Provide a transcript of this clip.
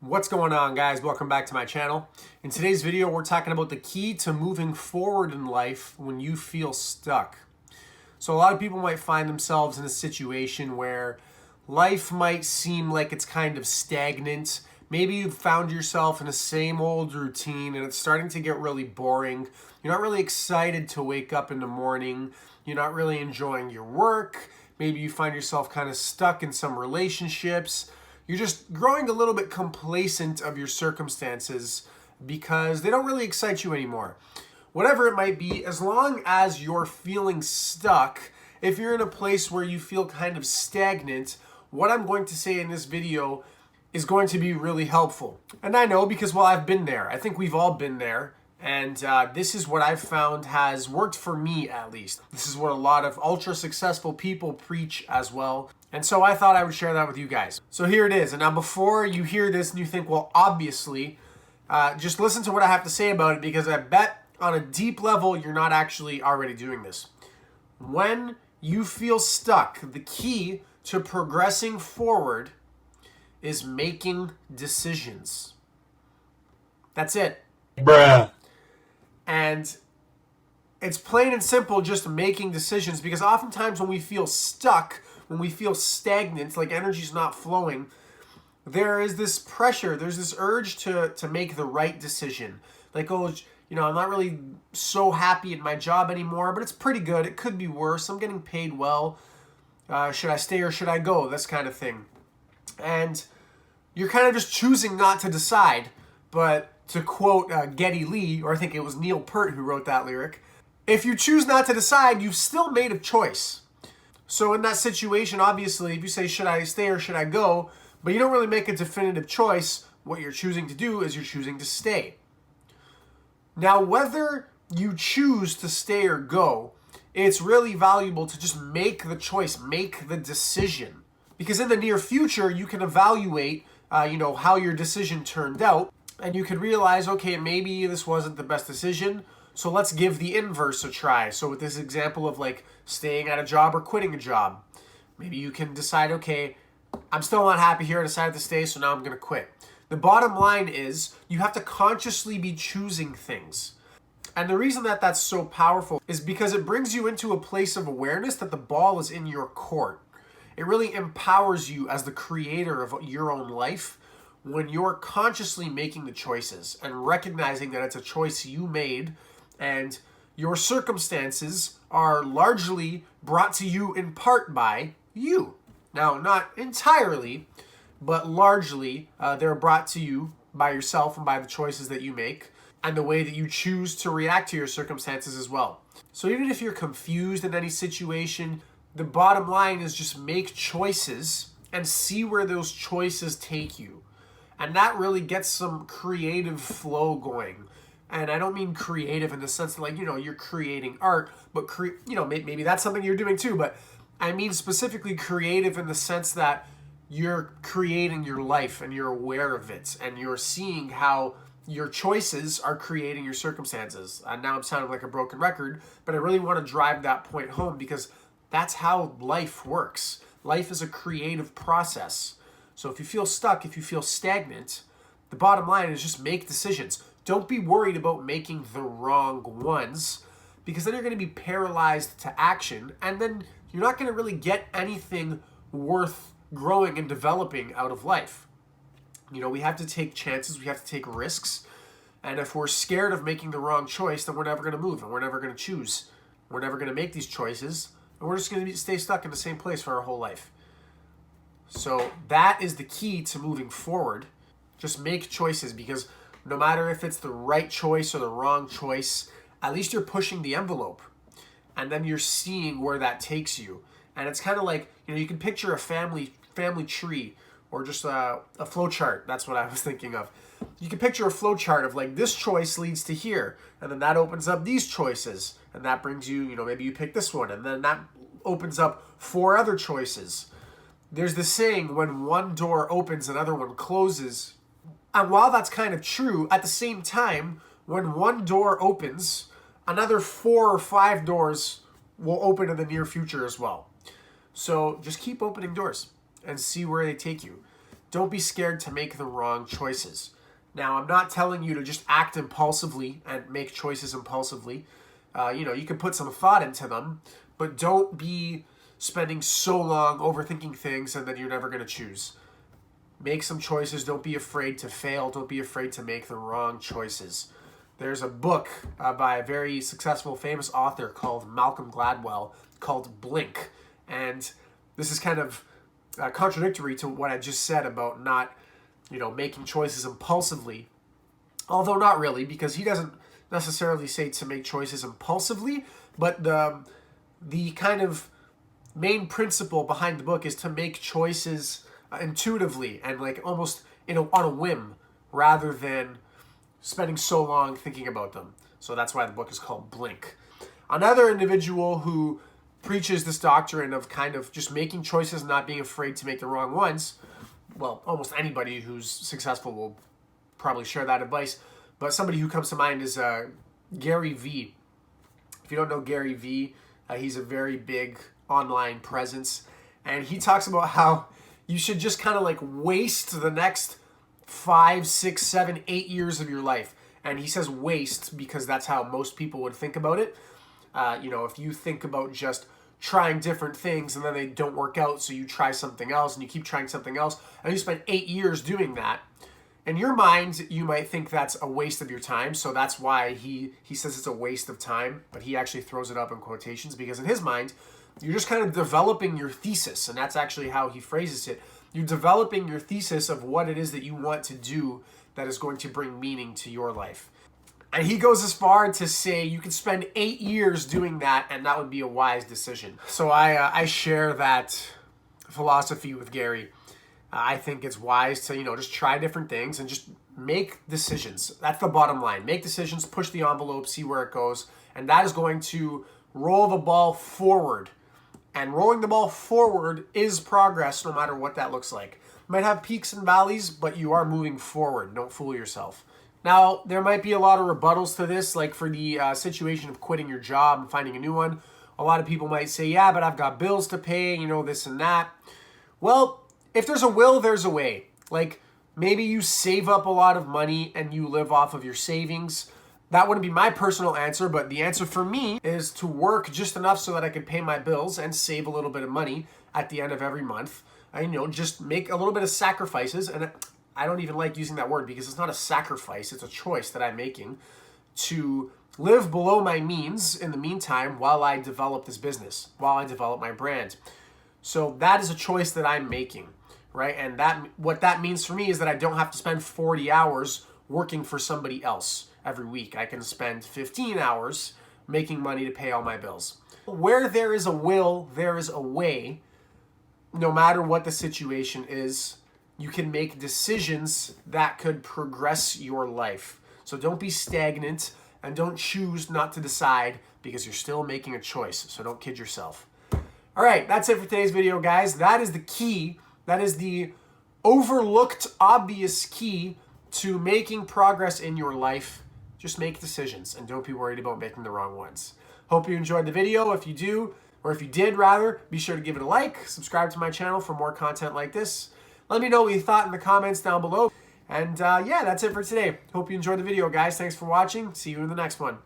What's going on, guys? Welcome back to my channel. In today's video, we're talking about the key to moving forward in life when you feel stuck. So a lot of people might find themselves in a situation where life might seem like it's kind of stagnant. Maybe you've found yourself in the same old routine and it's starting to get really boring. You're not really excited to wake up in the morning. You're not really enjoying your work. Maybe you find yourself kind of stuck in some relationships. You're just growing a little bit complacent of your circumstances because they don't really excite you anymore. Whatever it might be, as long as you're feeling stuck, if you're in a place where you feel kind of stagnant, what I'm going to say in this video is going to be really helpful. And I know because, well, I've been there. I think we've all been there. And this is what I've found has worked for me, at least. This is what a lot of ultra successful people preach as well. And so I thought I would share that with you guys. So here it is. And now before you hear this and you think, well, obviously, just listen to what I have to say about it, because I bet on a deep level, you're not actually already doing this. When you feel stuck, the key to progressing forward is making decisions. That's it. Bruh. And it's plain and simple, just making decisions, because oftentimes when we feel stuck, when we feel stagnant, like energy's not flowing, there is this pressure, there's this urge to make the right decision. Like, oh, I'm not really so happy at my job anymore, but it's pretty good. It could be worse. I'm getting paid well. Should I stay or should I go? This kind of thing. And you're kind of just choosing not to decide. But to quote Geddy Lee, or I think it was Neil Peart who wrote that lyric, if you choose not to decide, you've still made a choice. So in that situation, obviously, if you say, should I stay or should I go, but you don't really make a definitive choice, what you're choosing to do is you're choosing to stay. Now, whether you choose to stay or go, it's really valuable to just make the choice, make the decision. Because in the near future, you can evaluate, how your decision turned out, and you could realize, okay, maybe this wasn't the best decision, so let's give the inverse a try. So with this example of like staying at a job or quitting a job, maybe you can decide, okay, I'm still not happy here, I decided to stay, so now I'm gonna quit. The bottom line is you have to consciously be choosing things. And the reason that that's so powerful is because it brings you into a place of awareness that the ball is in your court. It really empowers you as the creator of your own life when you're consciously making the choices and recognizing that it's a choice you made and your circumstances are largely brought to you in part by you. Now, not entirely, but largely they're brought to you by yourself and by the choices that you make and the way that you choose to react to your circumstances as well. So even if you're confused in any situation, the bottom line is just make choices and see where those choices take you. And that really gets some creative flow going. And I don't mean creative in the sense that, like, you're creating art, but, maybe that's something you're doing too. But I mean specifically creative in the sense that you're creating your life and you're aware of it and you're seeing how your choices are creating your circumstances. And now I'm sounding like a broken record, but I really want to drive that point home because that's how life works. Life is a creative process. So if you feel stuck, if you feel stagnant, the bottom line is just make decisions. Don't be worried about making the wrong ones, because then you're going to be paralyzed to action, and then you're not going to really get anything worth growing and developing out of life. We have to take chances, we have to take risks, and if we're scared of making the wrong choice, then we're never going to move, and we're never going to choose. We're never going to make these choices, and we're just going to stay stuck in the same place for our whole life. So that is the key to moving forward. Just make choices, because no matter if it's the right choice or the wrong choice, at least you're pushing the envelope. And then you're seeing where that takes you. And it's kind of like, you can picture a family tree or just a flow chart. That's what I was thinking of. You can picture a flow chart of like this choice leads to here. And then that opens up these choices. And that brings you, maybe you pick this one. And then that opens up 4 other choices. There's this saying, when one door opens, another one closes. And while that's kind of true, at the same time, when one door opens, another 4 or 5 doors will open in the near future as well. So just keep opening doors and see where they take you. don't be scared to make the wrong choices. Now, I'm not telling you to just act impulsively and make choices impulsively. You can put some thought into them, but don't be spending so long overthinking things and then you're never going to choose. Make some choices. Don't be afraid to fail. Don't be afraid to make the wrong choices. There's a book by a very successful, famous author called Malcolm Gladwell called Blink. And this is kind of contradictory to what I just said about not, making choices impulsively. Although not really, because he doesn't necessarily say to make choices impulsively, but the kind of main principle behind the book is to make choices intuitively and like almost on a whim rather than spending so long thinking about them. So that's why the book is called Blink. Another individual who preaches this doctrine of kind of just making choices and not being afraid to make the wrong ones, well, almost anybody who's successful will probably share that advice, but somebody who comes to mind is Gary Vee. If you don't know Gary Vee, he's a very big online presence, and he talks about how you should just kind of like waste the next 5, 6, 7, 8 years of your life. And he says waste because that's how most people would think about it. If you think about just trying different things and then they don't work out, so you try something else and you keep trying something else, and you spend 8 years doing that, in your mind, you might think that's a waste of your time. So that's why he says it's a waste of time, but he actually throws it up in quotations because in his mind, you're just kind of developing your thesis, and that's actually how he phrases it. You're developing your thesis of what it is that you want to do that is going to bring meaning to your life. And he goes as far to say you could spend 8 years doing that, and that would be a wise decision. So I share that philosophy with Gary. I think it's wise to, just try different things and just make decisions. That's the bottom line. Make decisions, push the envelope, see where it goes, and that is going to roll the ball forward. And rolling the ball forward is progress, no matter what that looks like. You might have peaks and valleys, but you are moving forward. Don't fool yourself. Now, there might be a lot of rebuttals to this, like for the situation of quitting your job and finding a new one. A lot of people might say, yeah, but I've got bills to pay, this and that. Well, if there's a will, there's a way. Like, maybe you save up a lot of money and you live off of your savings. That wouldn't be my personal answer, but the answer for me is to work just enough so that I can pay my bills and save a little bit of money at the end of every month. Just make a little bit of sacrifices. And I don't even like using that word because it's not a sacrifice. It's a choice that I'm making to live below my means in the meantime while I develop this business, while I develop my brand. So that is a choice that I'm making, right? And what that means for me is that I don't have to spend 40 hours working for somebody else every week. I can spend 15 hours making money to pay all my bills. Where there is a will, there is a way. No matter what the situation is, you can make decisions that could progress your life. So don't be stagnant and don't choose not to decide because you're still making a choice. So don't kid yourself. All right, that's it for today's video, guys. That is the key. That is the overlooked, obvious key to making progress in your life. Just make decisions and don't be worried about making the wrong ones. Hope you enjoyed the video. If you do, or if you did rather, be sure to give it a like, subscribe to my channel for more content like this. Let me know what you thought in the comments down below. And yeah, that's it for today. Hope you enjoyed the video, guys. Thanks for watching. See you in the next one.